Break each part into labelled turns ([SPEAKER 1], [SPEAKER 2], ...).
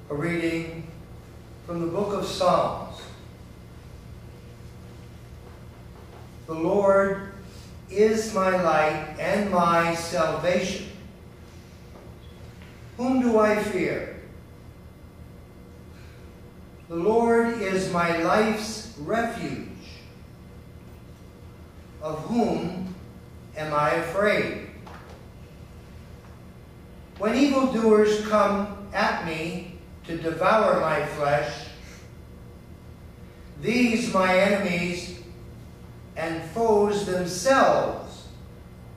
[SPEAKER 1] A reading from the book of Psalms. The Lord is my light and my salvation. Whom do I fear? The Lord is my life's refuge. Of whom am I afraid? When evildoers come at me to devour my flesh, these my enemies and foes themselves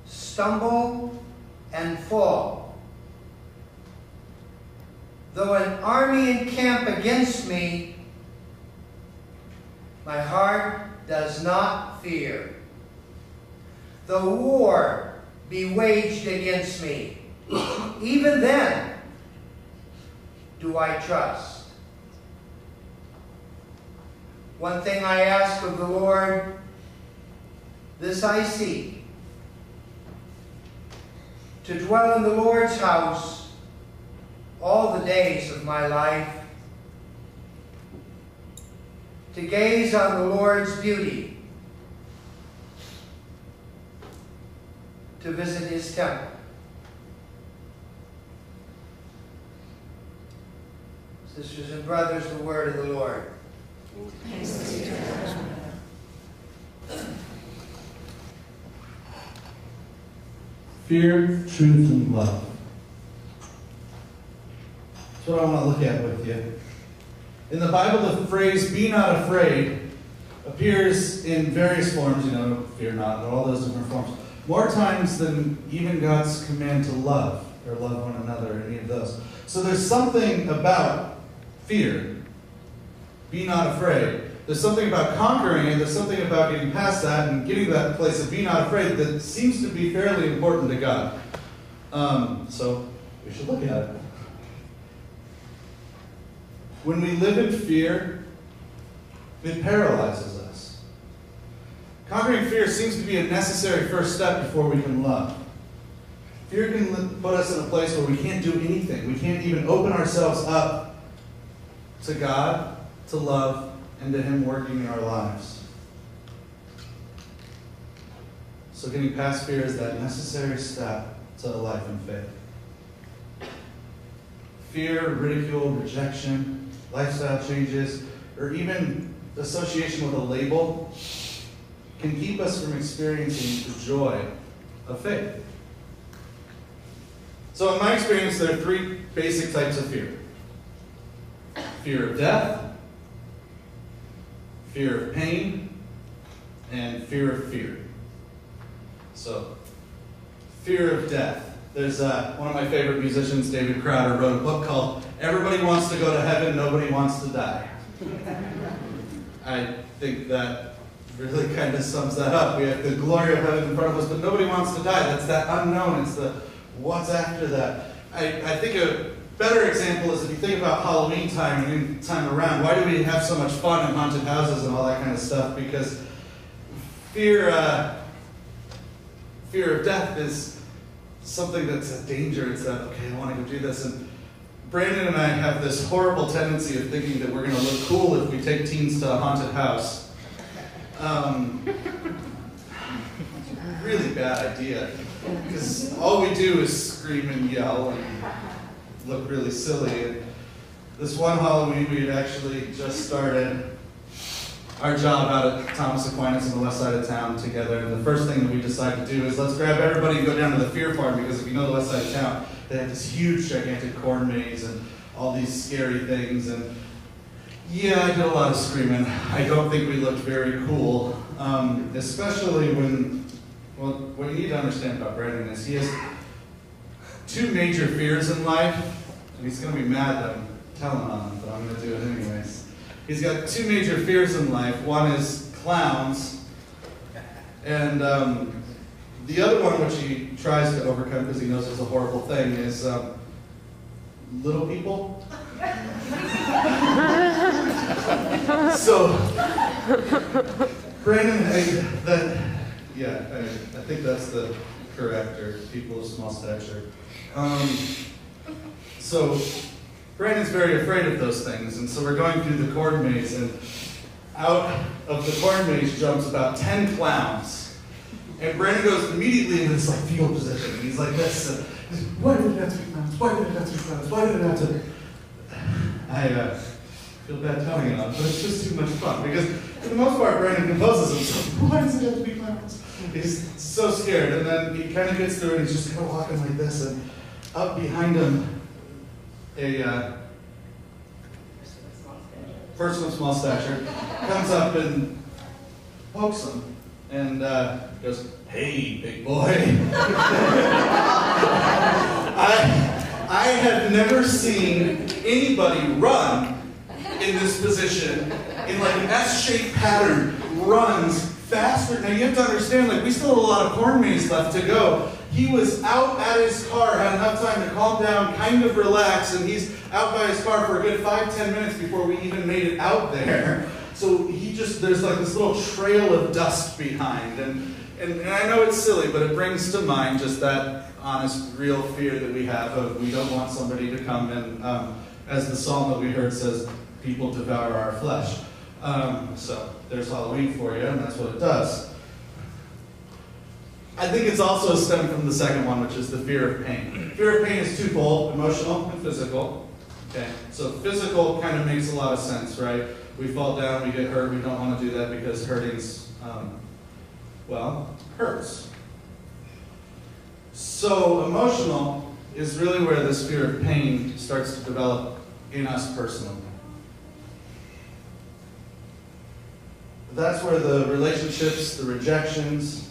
[SPEAKER 1] stumble and fall. Though an army encamp against me, my heart does not fear. Though war be waged against me, even then do I trust. One thing I ask of the Lord, this I seek, to dwell in the Lord's house all the days of my life, to gaze on the Lord's beauty, to visit his temple. Sisters and brothers, the word of the Lord.
[SPEAKER 2] Thanks be to God.
[SPEAKER 3] Fear, truth, and love. That's what I want to look at with you. In the Bible, the phrase, be not afraid, appears in various forms, fear not, and all those different forms. More times than even God's command to love, or love one another, or any of those. So there's something about fear. Be not afraid. There's something about conquering it, there's something about getting past that and getting to that place of be not afraid that seems to be fairly important to God. So we should look at it. When we live in fear, it paralyzes us. Conquering fear seems to be a necessary first step before we can love. Fear can put us in a place where we can't do anything. We can't even open ourselves up to God, to love, and to Him working in our lives. So getting past fear is that necessary step to a life in faith. Fear, ridicule, rejection, lifestyle changes, or even association with a label can keep us from experiencing the joy of faith. So in my experience, there are three basic types of fear. Fear of death, fear of pain, and fear of fear. So, fear of death. There's one of my favorite musicians, David Crowder, wrote a book called Everybody Wants to Go to Heaven, Nobody Wants to Die. I think that really kind of sums that up. We have the glory of heaven in front of us, but nobody wants to die. That's that unknown. It's the what's after that. I think a better example is if you think about Halloween time and any time around, why do we have so much fun in haunted houses and all that kind of stuff? Because fear of death is something that's a danger. It's that, okay, I want to go do this. And Brandon and I have this horrible tendency of thinking that we're going to look cool if we take teens to a haunted house. Really bad idea. Because all we do is scream and yell and look really silly. And this one Halloween, we had actually just started our job out at Thomas Aquinas on the west side of town together. And the first thing that we decided to do is let's grab everybody and go down to the Fear Farm, because if you know the west side of town, they have this huge, gigantic corn maze and all these scary things. And yeah, I did a lot of screaming. I don't think we looked very cool, especially when, well, what you need to understand about Brandon is he has two major fears in life, and he's going to be mad that I'm telling on him, but I'm going to do it anyways. He's got two major fears in life. One is clowns, and the other one, which he tries to overcome because he knows it's a horrible thing, is little people. So, Brandon, I think that's the correct, or people of small stature. So, Brandon's very afraid of those things, and so we're going through the corn maze, and out of the corn maze jumps about 10 clowns. And Brandon goes immediately into this like fetal position, and he's like this, why did it have to be clowns? Why did it have to be clowns? Why did it have to... I feel bad telling it on, but it's just too much fun, because for the most part, Brandon composes himself. Why does it have to be clowns? He's so scared, and then he kind of gets through it, and he's just kind of walking like this, and up behind him, a person of small stature comes up and pokes him, and goes, "Hey, big boy." I have never seen anybody run in this position, in like an S-shaped pattern, runs faster. Now you have to understand, like, we still have a lot of corn maze left to go. He was out at his car, had enough time to calm down, kind of relax, and he's out by his car for a good 5-10 minutes before we even made it out there. So there's like this little trail of dust behind, and I know it's silly, but it brings to mind just that honest, real fear that we have of we don't want somebody to come and, as the psalm that we heard says, people devour our flesh. So there's Halloween for you, and that's what it does. I think it's also a stem from the second one, which is the fear of pain. Fear of pain is twofold, emotional and physical. Okay, so physical kind of makes a lot of sense, right? We fall down, we get hurt, we don't want to do that because hurting's, hurts. So emotional is really where this fear of pain starts to develop in us personally. That's where the relationships, the rejections,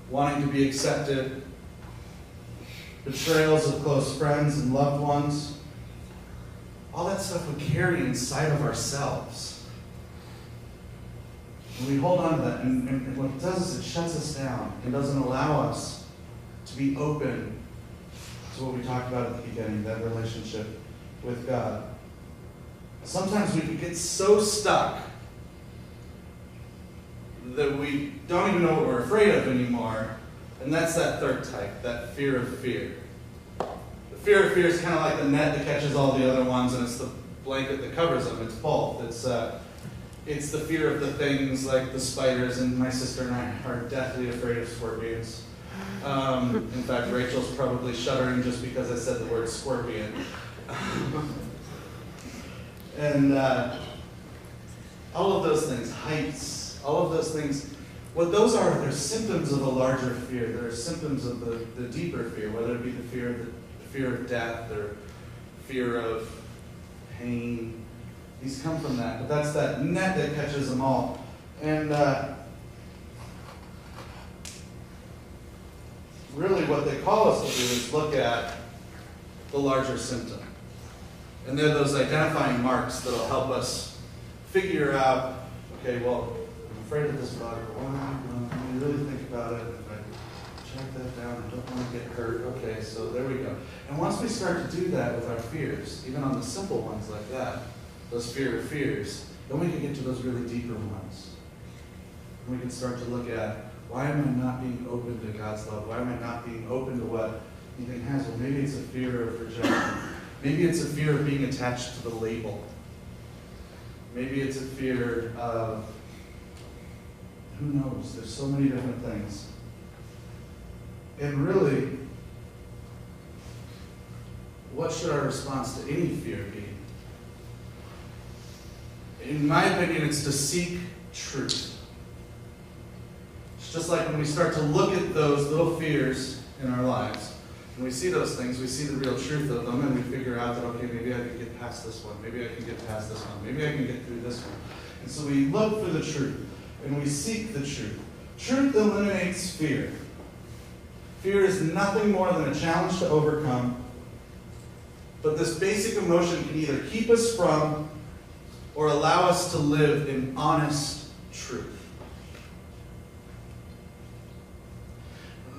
[SPEAKER 3] wanting to be accepted, betrayals of close friends and loved ones, all that stuff we carry inside of ourselves. And we hold on to that, and what it does is it shuts us down and doesn't allow us to be open to what we talked about at the beginning, that relationship with God. Sometimes we can get so stuck that we don't even know what we're afraid of anymore, and that's that third type, that fear of fear. The fear of fear is kind of like the net that catches all the other ones, and it's the blanket that covers them. It's both. It's the fear of the things like the spiders, and my sister and I are deathly afraid of scorpions. In fact, Rachel's probably shuddering just because I said the word scorpion. And all of those things, heights, all of those things, what those are, they're symptoms of a larger fear. They're symptoms of the deeper fear, whether it be the fear of death or fear of pain. These come from that, but that's that net that catches them all. And really what they call us to do is look at the larger symptom. And they're those identifying marks that will help us figure out, okay, well, I'm afraid of this bug, but when you really think about it, if I check that down, I don't want to get hurt, okay, so there we go. And once we start to do that with our fears, even on the simple ones like that, those fear of fears, then we can get to those really deeper ones. And we can start to look at, why am I not being open to God's love? Why am I not being open to what He has? Well, maybe it's a fear of rejection. Maybe it's a fear of being attached to the label. Maybe it's a fear of, who knows? There's so many different things. And really, what should our response to any fear be? In my opinion, it's to seek truth. It's just like when we start to look at those little fears in our lives, and we see those things, we see the real truth of them, and we figure out that, okay, maybe I can get past this one, maybe I can get past this one, maybe I can get through this one. And so we look for the truth, and we seek the truth. Truth eliminates fear. Fear is nothing more than a challenge to overcome, but this basic emotion can either keep us from or allow us to live in honest truth.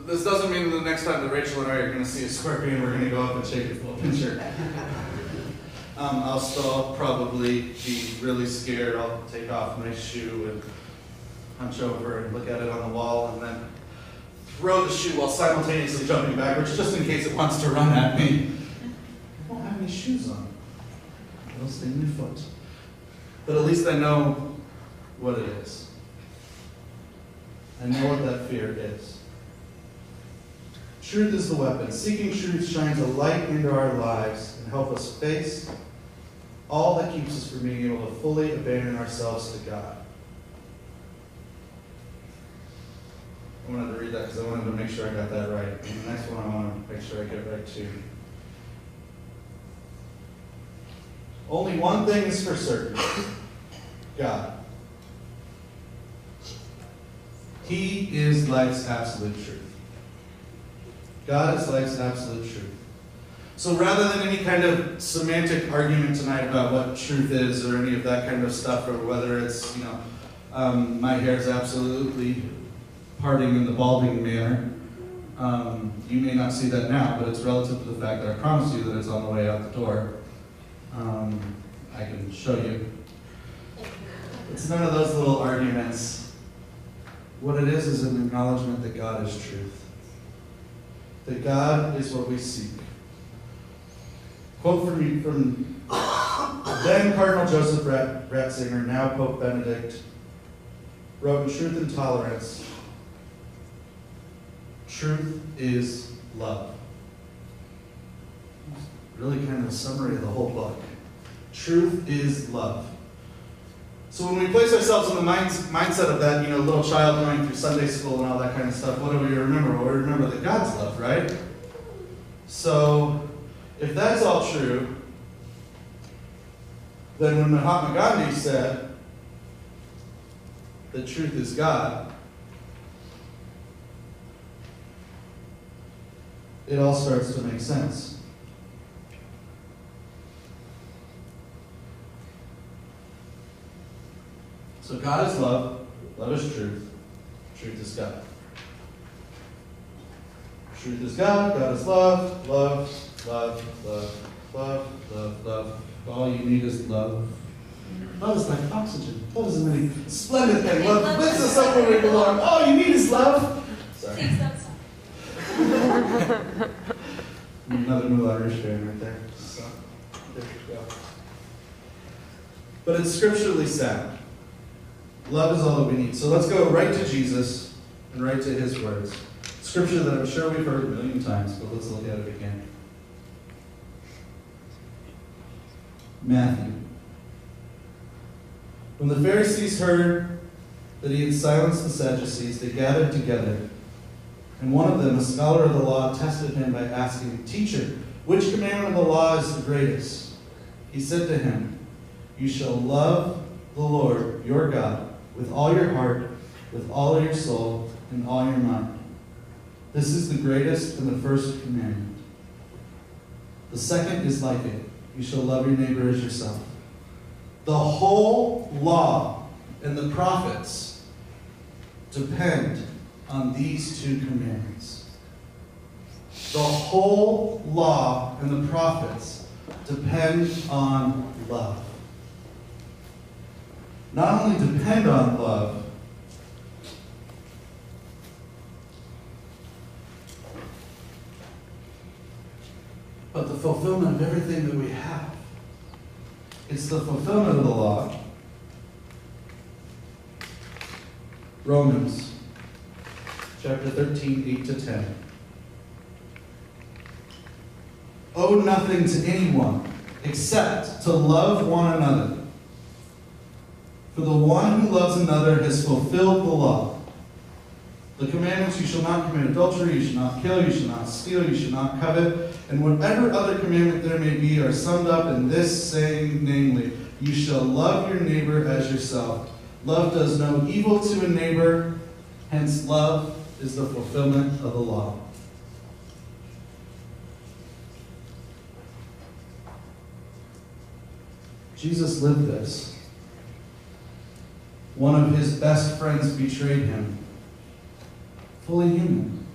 [SPEAKER 3] This doesn't mean that the next time that Rachel and I are going to see a scorpion, we're going to go up and shake its little pincher. I'll still probably be really scared. I'll take off my shoe and hunch over and look at it on the wall and then throw the shoe while simultaneously jumping backwards just in case it wants to run at me. It won't have any shoes on. It'll sting my foot. But at least I know what it is. I know what that fear is. Truth is the weapon. Seeking truth shines a light into our lives and helps us face all that keeps us from being able to fully abandon ourselves to God. I wanted to read that because I wanted to make sure I got that right. And the next one I want to make sure I get right too. Only one thing is for certain. God. He is life's absolute truth. God is life's absolute truth. So rather than any kind of semantic argument tonight about what truth is or any of that kind of stuff, or whether it's, my hair is absolutely parting in the balding manner, you may not see that now, but it's relative to the fact that I promise you that it's on the way out the door. I can show you. It's none of those little arguments. What it is an acknowledgement that God is truth. That God is what we seek. Quote from then Cardinal Joseph Ratzinger, now Pope Benedict, wrote in Truth and Tolerance, truth is love. Really kind of a summary of the whole book. Truth is love. So when we place ourselves in the mindset of that, little child going through Sunday school and all that kind of stuff, what do we remember? Well, we remember that God's love, right? So if that's all true, then when Mahatma Gandhi said that truth is God, it all starts to make sense. So God is love, love is truth, truth is God. Truth is God, God is love, love, love, love, love, love, love. All you need is love. Love is like oxygen. Love is a really splendid thing. Love lifts us up when we belong. All you need is love. Sorry. Another Moulin Rouge fan right there. So, there you go. But it's scripturally sound. Love is all that we need. So let's go right to Jesus and right to his words. Scripture that I'm sure we've heard a million times, but let's look at it again. Matthew. When the Pharisees heard that he had silenced the Sadducees, they gathered together. And one of them, a scholar of the law, tested him by asking, "Teacher, which commandment of the law is the greatest?" He said to him, "You shall love the Lord your God with all your heart, with all your soul, and all your mind. This is the greatest and the first commandment. The second is like it. You shall love your neighbor as yourself." The whole law and the prophets depend on these two commandments. The whole law and the prophets depend on love. Not only depend on love, but the fulfillment of everything that we have. It's the fulfillment of the law. Romans chapter 13, 8 to 10. Owe nothing to anyone except to love one another. For the one who loves another has fulfilled the law. The commandments: you shall not commit adultery, you shall not kill, you shall not steal, you shall not covet, and whatever other commandment there may be are summed up in this saying, namely, you shall love your neighbor as yourself. Love does no evil to a neighbor, hence love is the fulfillment of the law. Jesus lived this. One of his best friends betrayed him. Fully human.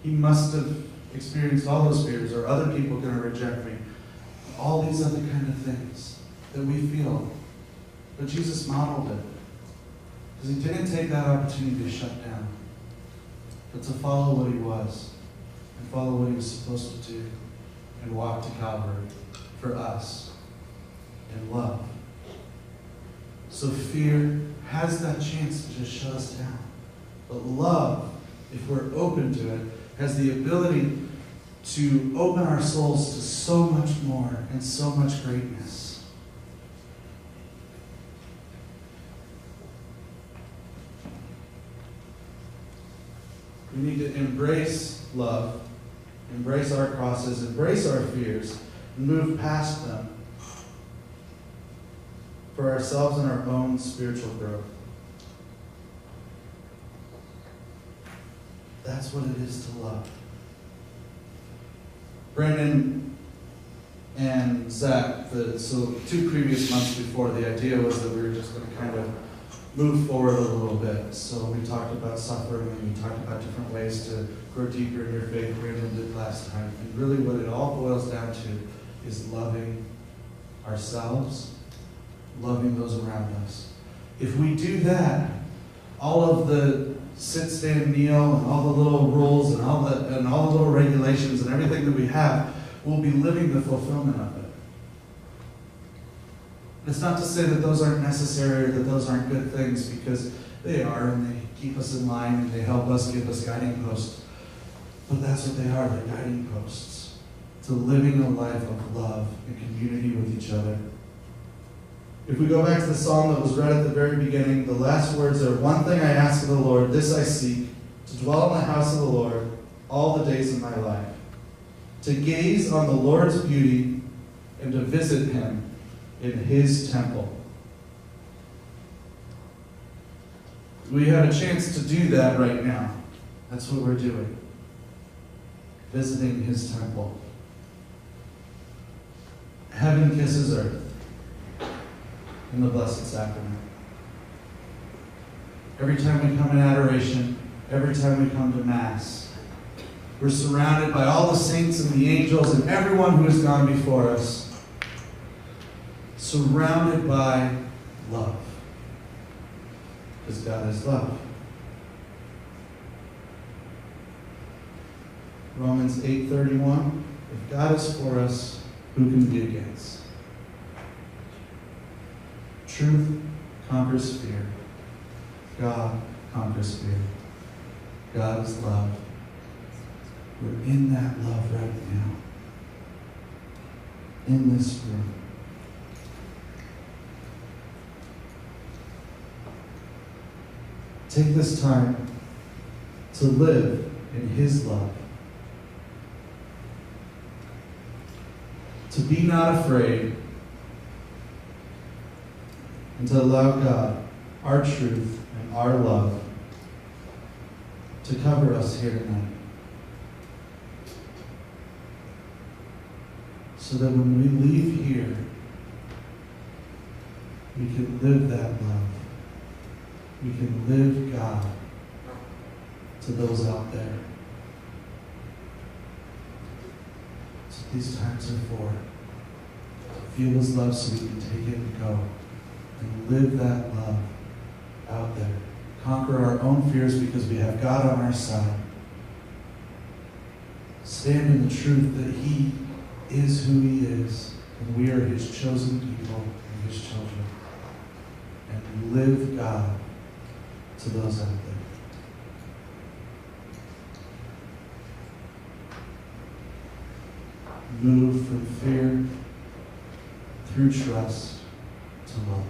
[SPEAKER 3] He must have experienced all those fears. Are other people going to reject me? All these other kind of things that we feel. But Jesus modeled it. Because he didn't take that opportunity to shut down, but to follow what he was and follow what he was supposed to do. and walked to Calvary for us in love. So fear has that chance to just shut us down. But love, if we're open to it, has the ability to open our souls to so much more and so much greatness. We need to embrace love, embrace our crosses, embrace our fears, and move past them for ourselves and our own spiritual growth. That's what it is to love. Brandon and Zach, so 2 previous months before, the idea was that we were just going to kind of move forward a little bit. So we talked about suffering, and we talked about different ways to grow deeper in your faith. Brandon did last time. And really what it all boils down to is loving ourselves, loving those around us. If we do that, all of the sit, stand, kneel, and all the little rules and all the little regulations and everything that we have, we'll be living the fulfillment of it. It's not to say that those aren't necessary or that those aren't good things, because they are, and they keep us in line and they help us, give us guiding posts. But that's what they are, they're guiding posts to living a life of love and community with each other. If we go back to the psalm that was read at the very beginning, the last words are, "One thing I ask of the Lord, this I seek, to dwell in the house of the Lord all the days of my life, to gaze on the Lord's beauty and to visit him in his temple." We have a chance to do that right now. That's what we're doing. Visiting his temple. Heaven kisses earth in the Blessed Sacrament. Every time we come in adoration, every time we come to Mass, we're surrounded by all the saints and the angels and everyone who has gone before us, surrounded by love, because God is love. Romans 8:31, if God is for us, who can be against? Truth conquers fear. God conquers fear. God is love. We're in that love right now. In this room. Take this time to live in his love. To be not afraid, and to allow God, our truth and our love, to cover us here tonight. So that when we leave here, we can live that love. We can live God to those out there. So these times are for to feel his love so we can take it and go and live that love out there. Conquer our own fears because we have God on our side. Stand in the truth that he is who he is, and we are his chosen people and his children. And live God to those out there. Move from fear through trust to love.